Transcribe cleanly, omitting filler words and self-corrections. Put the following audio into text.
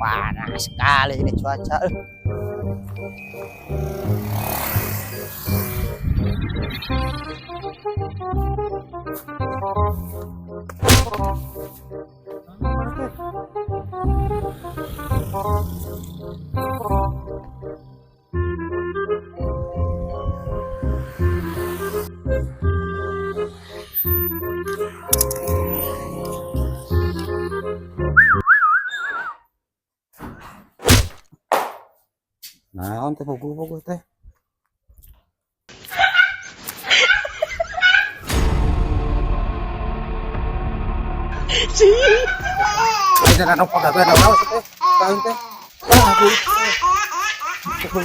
panas sekali ini cuaca. Nah, teh pukul teh. Jangan lupa dah teh. Kain teh. Pukul